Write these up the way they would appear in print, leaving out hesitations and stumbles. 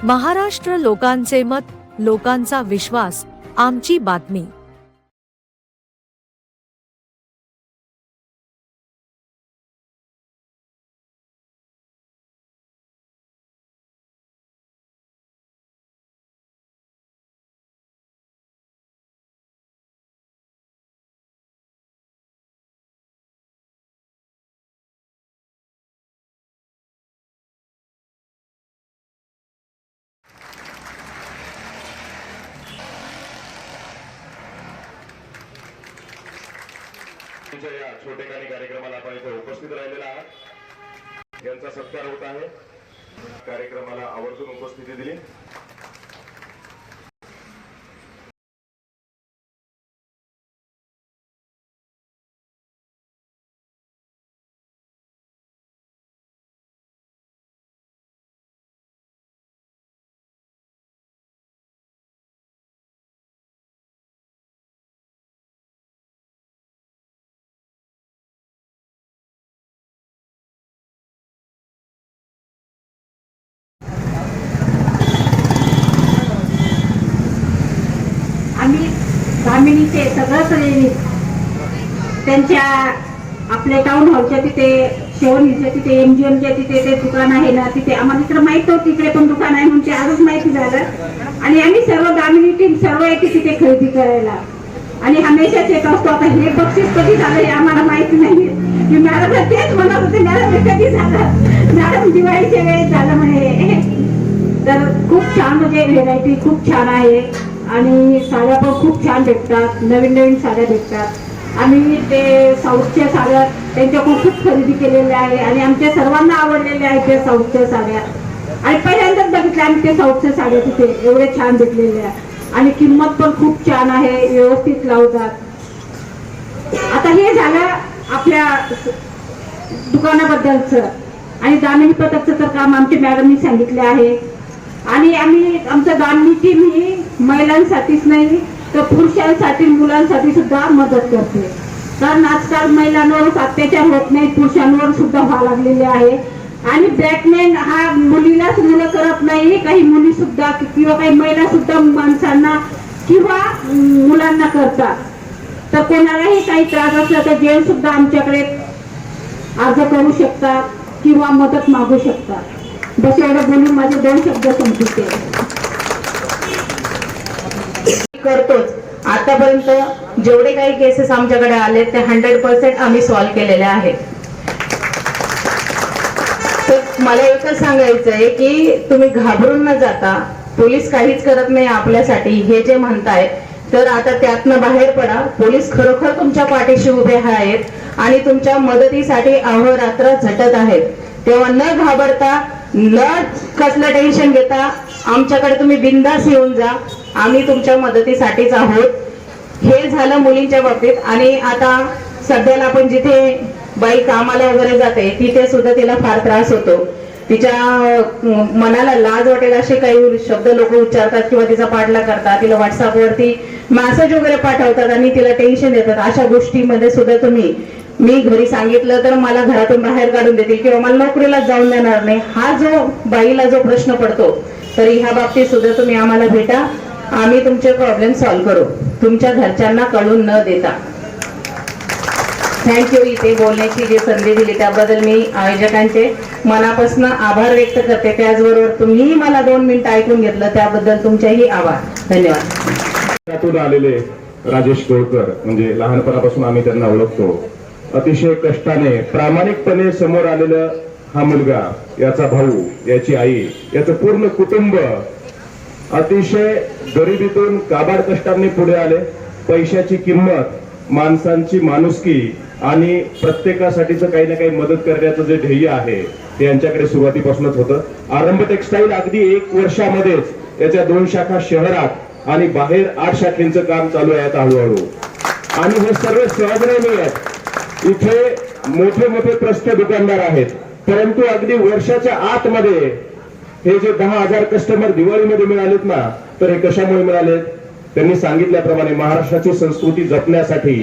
महाराष्ट्र लोकांचे मत, लोकांचा विश्वास, आमची बातमी। या छोटेखानी कार्यक्रमाला आपण इथे उपस्थित राहिलेला आहात। यांचा सत्कार होत आहे। कार्यक्रमाला आवर्जून उपस्थिती दिली। आम्ही दामिनीचे सगळं सैनिक त्यांच्या आपल्या टाउन हॉलच्या तिथे शेवणीच्या तिथे MGMच्या तिथे ते दुकान आहे ना, तिथे आम्हाला तर माहित होतं तिकडे पण दुकान आहे म्हणजे आजच माहिती झालं। आणि आम्ही सर्व दामिनी टीम सर्व येते तिथे खरेदी करायला आणि हमेशाच येत असतो। आता हे बक्षीस कधी झालं हे आम्हाला माहिती नाही। मी मॅडम तेच म्हणत होते, मॅडम कधी झालं? मॅडम दिवाळीच्या वेळेस झालं म्हणे। तर खूप छान म्हणजे व्हेरायटी खूप छान आहे आणि साड्या पण खूप छान भेटतात, नवीन नवीन साड्या भेटतात। आम्ही ते साऊथच्या साड्या त्यांच्याकडून खूप खरेदी केलेल्या आहे आणि आमच्या सर्वांना आवडलेल्या आहेत त्या साऊथच्या साड्या। आणि पहिल्यांदाच बघितल्या आम्ही ते साऊथच्या साड्या तिथे एवढे छान भेटलेल्या आणि किंमत पण खूप छान आहे, व्यवस्थित लावतात। आता हे झालं आपल्या दुकानाबद्दलचं आणि दामिनी पथकचं तर काम आमच्या मॅडमनी सांगितले आहे। आणि आम्ही आमचं दामिनी टीम ही महिलांसाठीच नाही तर पुरुषांसाठी मुलांसाठी सुद्धा मदत करते। कारण आजकाल महिलांवर अत्याचार होत नाही, पुरुषांवर सुद्धा व्हायला लागलेले आहे। आणि ब्लॅकमेल हा मुलीलाच मुलं करत नाही, काही मुली सुद्धा किंवा काही महिला सुद्धा माणसांना किंवा मुलांना करतात। तर कोणालाही काही त्रास असला तर जेल सुद्धा आमच्याकडे अर्ज करू शकतात किंवा मदत मागू शकतात। बस एवढं बोलून माझे 2 शब्द संपवते। करतोच आतापर्यंत जेवढे काही केसेस आमच्याकडे आले ते 100% आम्ही सॉल्व्ह केलेले आहेत। तर मला एकच सांगायचं आहे की तुम्ही घाबरून न जाता, पोलीस काहीच करत नाही आपल्यासाठी हे जे म्हणताय तर आता त्यातनं बाहेर पडा। पोलीस खरोखर तुमच्या पाठीशी उभे आहेत आणि तुमच्या मदतीसाठी अहोरात्र झटत आहेत। तेव्हा न घाबरता, न कसलं टेन्शन घेता आमच्याकडे तुम्ही बिंदास येऊन जा, आम्ही तुमच्या मदतीसाठीच आहोत। हे झालं मुलींच्या बाबतीत। आणि आता सध्याला आपण जिथे बाई कामाला वगैरे जाते तिथे सुद्धा तिला फार त्रास होतो, तिच्या मनाला लाज वाटेल असे काही शब्द लोक उच्चारतात किंवा तिचा पाठलाग करतात, तिला व्हॉट्सअपवरती मेसेज वगैरे पाठवतात आणि तिला टेन्शन देतात। अशा गोष्टीमध्ये सुद्धा तुम्ही, मी घरी सांगितलं तर मला घरातून बाहेर काढून देतील किंवा मला नोकरीला जाऊन देणार नाही, हा जो बाईला जो प्रश्न पडतो तर ह्या बाबतीत सुद्धा तुम्ही आम्हाला भेटा, आम्ही तुमचे प्रॉब्लेम सॉल्व्ह करू, तुमच्या घरच्यांना कळून न देता। थँक्यू। इथे बोलण्याची जी संधी दिली त्याबद्दल मी आयोजकांचे मनापासून आभार व्यक्त करते। त्याचबरोबर तुम्ही मला 2 मिनिटं ऐकून घेतलं त्याबद्दल तुमचेही आभार, धन्यवाद। आलेले राजेश गोळकर म्हणजे लहानपणापासून आम्ही त्यांना ओळखतो। अतिशय कष्टाने प्रामाणिकपणे समोर आलेलं हा मुलगा, याचा भाऊ, याची आई, याचं पूर्ण कुटुंब अतिशय गरिबीतून काबाड कष्टांनी पुढे आले। पैशाची किंमत, माणसांची माणुसकी आणि प्रत्येकासाठीचं काही ना काही मदत करण्याचं जे ध्येय आहे ते यांच्याकडे सुरुवातीपासूनच होतं। आरंभ टेक्सटाईल अगदी 1 वर्षामध्येच याच्या 2 शाखा शहरात आणि बाहेर 8 शाखेंचं काम चालू आहे आता हळूहळू। आणि हे सर्व सहज नाही आहेत, इथे मोठे मोठे प्रस्थ दुकानदार आहेत, परंतु अगदी वर्षाच्या आतमध्ये हे जे 10,000 कस्टमर दिवाळीमध्ये मिळालेत ना, तर हे कशामुळे मिळालेत? त्यांनी सांगितल्याप्रमाणे महाराष्ट्राची संस्कृती जपण्यासाठी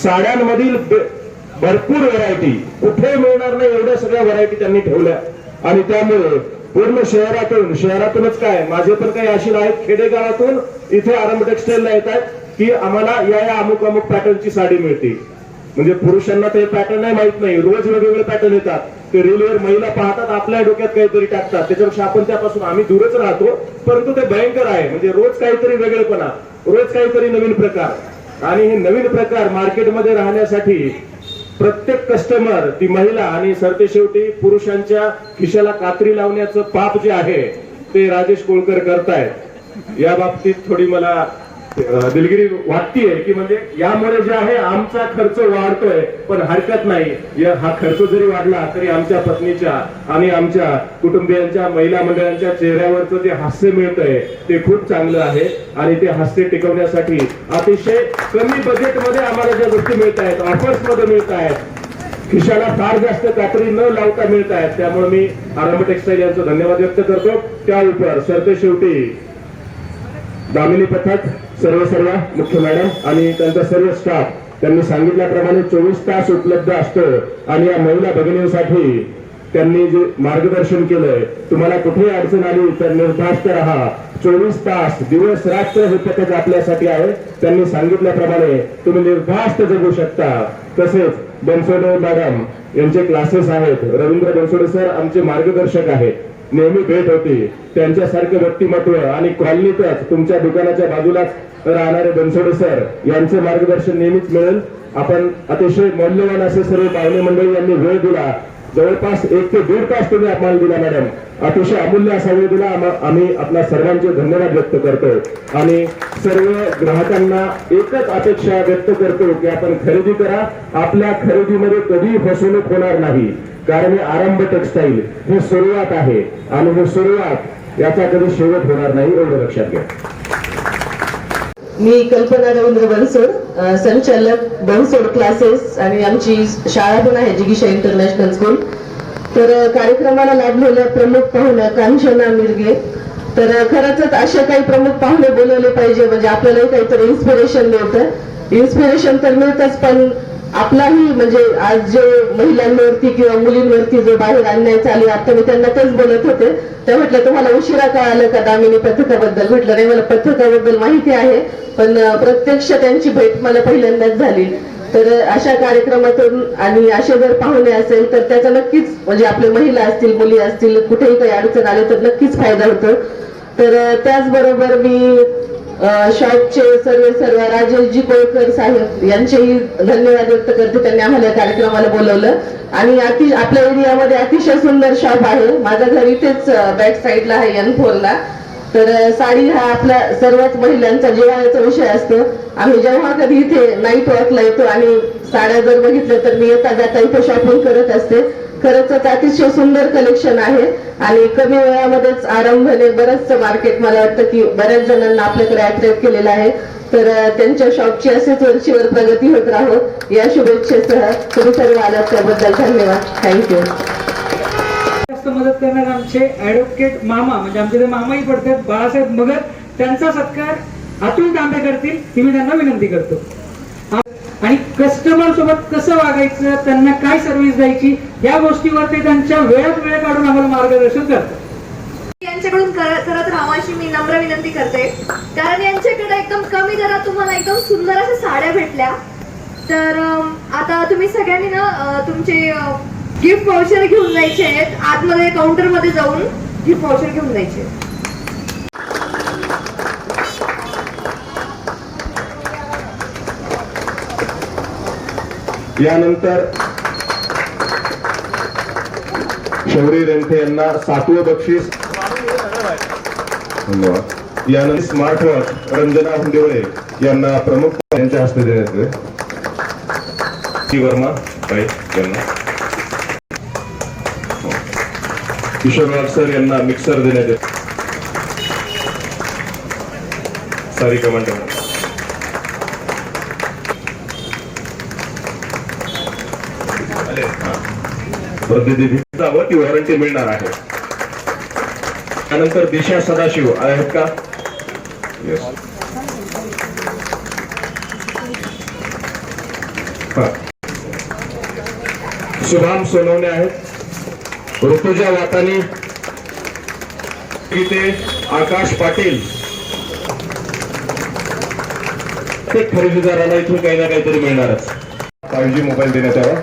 साड्यांमधील भरपूर व्हरायटी, कुठे मिळणार नाही एवढ्या सगळ्या व्हरायटी त्यांनी ठेवल्या आणि त्यामुळे पूर्ण शहरातूनच काय, माझे पण काही अशी आहेत खेडेगावातून इथे आरंभ टेक्सटाईलला येतात की आम्हाला या अमुक पॅटर्नची साडी मिळते. म्हणजे पुरुषांना ते पॅटर्न नाही माहित नाही, रोज वेगवेगळे पॅटर्न येतात. ते रीलवर महिला पाहतात, आपल्या डोक्यात काहीतरी टाकतात, त्याच्यापेक्षा आपण त्यापासून आम्ही दूरच राहतो. परंतु ते भयंकर आहे, म्हणजे रोज काहीतरी वेगळेपणा, रोज काहीतरी नवीन प्रकार. आणि हे नवीन प्रकार मार्केटमध्ये राहण्यासाठी प्रत्येक कस्टमर, ती महिला आणि सरतेशेवटी पुरुषांच्या खिशाला कात्री लावण्याचं पाप जे आहे ते राजेश कोळकर करतायत. या बाबतीत थोडी मला दिलगिरी वाटतीये की म्हणजे यामुळे जे आहे आमचा खर्च वाढतोय, पण हरकत नाही. हा खर्च जरी वाढला तरी आमच्या पत्नीच्या आणि आमच्या कुटुंबियांच्या, महिला मंडळांच्या चेहऱ्यावरचं जे हास्य मिळतंय ते खूप चांगलं आहे. आणि ते हास्य टिकवण्यासाठी अतिशय कमी बजेटमध्ये आम्हाला ज्या गोष्टी मिळत आहेत, ऑफर्स मध्ये मिळत आहेत, खिशाला फार जास्त कात्री न लावता मिळत आहेत, त्यामुळे मी आरंभ टेक्सटाईल यांचा धन्यवाद व्यक्त करतो. त्या उपर सरतेशेवटी दामिनी पथक, सर्व मुख्य मॅडम आणि त्यांचा सर्व स्टाफ, त्यांनी सांगितल्याप्रमाणे 24 तास उपलब्ध असतो. आणि या महिला भगिनींसाठी त्यांनी जे मार्गदर्शन केलंय, तुम्हाला कुठेही अडचण आली तर निर्धास्त राहा, 24 तास दिवस रात्र हे पथक आपल्यासाठी आहे. त्यांनी सांगितल्याप्रमाणे तुम्ही निर्धास्त जगू शकता. तसेच बनसोडे मॅडम यांचे क्लासेस आहेत, रवींद्र बनसोडे सर आमचे मार्गदर्शक आहेत, नेहमी भेट होती. त्यांच्यासारखे व्यक्तिमत्व आणि कॉलनीतच तुमच्या दुकानाच्या बाजूलाच राहणारे बनसोडे सर यांचे मार्गदर्शन नेहमीच मिळेल. आपण अतिशय मौल्यवान असे सर्व पाहुणे मंडळी यांनी वेळ दिला, जवळपास 1 ते 1.5 तास तुम्ही आम्हाला दिला मॅडम, अतिशय अमूल्य असा वेळ दिला. आम्ही आपल्या सर्वांचे धन्यवाद व्यक्त करतो. आणि सर्व ग्राहकांना एकच अपेक्षा व्यक्त करतो की आपण खरेदी करा, आपल्या खरेदीमध्ये कधीही फसवणूक होणार नाही. कारण हे आरंभ टेक्सटाईल ही सुरुवात आहे आणि ही सुरुवात याचा कधी शेवट होणार नाही, एवढं लक्षात घ्या. मी कल्पना रवींद्र बनसोड, संचालक बनसोड क्लासेस, आणि आमची शाळा पण आहे जिगीषा इंटरनॅशनल स्कूल. तर कार्यक्रमाला लाभलेल्या प्रमुख पाहुण्या कांचना मिरगे. तर खरंच अशा काही प्रमुख पाहुणे बोलवले पाहिजे, म्हणजे आपल्यालाही काहीतरी इन्स्पिरेशन मिळतं. इन्स्पिरेशन तर मिळतच, पण आपलाही म्हणजे आज जे महिलांवरती किंवा मुलींवरती जो बाहेर अन्याय चालू आहे, आता मी त्यांना तेच बोलत होते. त्या म्हटलं तुम्हाला उशिरा कळालं का दामिनी पथकाबद्दल? म्हटलं नाही, मला पथकाबद्दल माहिती आहे, पण प्रत्यक्ष त्यांची भेट मला पहिल्यांदाच झाली. तर अशा कार्यक्रमातून आणि असे जर पाहुणे असेल तर त्याचा नक्कीच म्हणजे आपल्या महिला असतील, मुली असतील, कुठेही काही अडचण आली तर नक्कीच फायदा होतो. तर त्याचबरोबर मी शॉपचे सर्व राजेशजी कोळकर साहेब यांचेही धन्यवाद व्यक्त करते, त्यांनी आम्हाला या कार्यक्रमाला बोलवलं. आणि आपल्या एरियामध्ये अतिशय सुंदर शॉप आहे. माझं घर इथेच बॅक साईडला आहे, N4ला. तर साडी हा आपल्या सर्वच महिलांचा जिव्हाळ्याचा विषय असतो. आम्ही जेव्हा कधी इथे नाईट वॉकला येतो आणि साड्या जर बघितल्या तर मी येता जाता इथे शॉपिंग करत असते. खरंच अतिशय सुंदर कलेक्शन आहे आणि कमी वेळामध्येच आरंभने बरंचसं मार्केट मला वाटतं की बऱ्याच जणांना आपल्याकडे अट्रॅक्ट केलेलं आहे. तर त्यांच्या शॉपची असेच वरचीवर प्रगती होत राहो या शुभेच्छेसह तुम्ही सर्व आलात त्याबद्दल धन्यवाद. थँक्यू. जास्त मदत करणारे आमचे ऍडव्होकेट मामा, म्हणजे आमचे ते मामाही पडतात, बाळासाहेब मगर, त्यांचा सत्कार अतुल तांबे करतील ही मी त्यांना विनंती करतो. आणि कस्टमर सोबत कसं वागायचं, त्यांना काय सर्व्हिस द्यायची, या गोष्टीवर ते त्यांच्या वेळात वेळ काढून आम्हाला मार्गदर्शन करतात. यांच्याकडून करत राहावं अशी मी नम्र विनंती करते, कारण यांच्याकडे एकदम कमी दरात तुम्हाला एकदम सुंदर अशा साड्या भेटल्या. तर आता तुम्ही सगळ्यांनी ना तुमचे गिफ्ट वाउचर घेऊन जायचे आहेत, आतमध्ये काउंटर मध्ये जाऊन गिफ्ट वाउचर घेऊन जायचे. यानंतर शौरी रेंथे यांना 7वं बक्षीस. धन्यवाद. यानंतर स्मार्ट वॉच रंजना हुंदेवळे यांना प्रमुख यांच्या हस्ते देण्यात येईल. वर्मा ताई यांना, किशोर सर यांना मिक्सर देण्यात येईल. सारिका मंडळ ती वॉरंटी मिळणार आहे. त्यानंतर दिशा सदाशिव आहेत का? शुभाम सोनवणे आहेत. ऋतुजा वाटाणी इथे आकाश पाटील, प्रत्येक खरेदीदाराला इथून काही ना काहीतरी मिळणारच. 5G मोबाईल देण्यात यावा.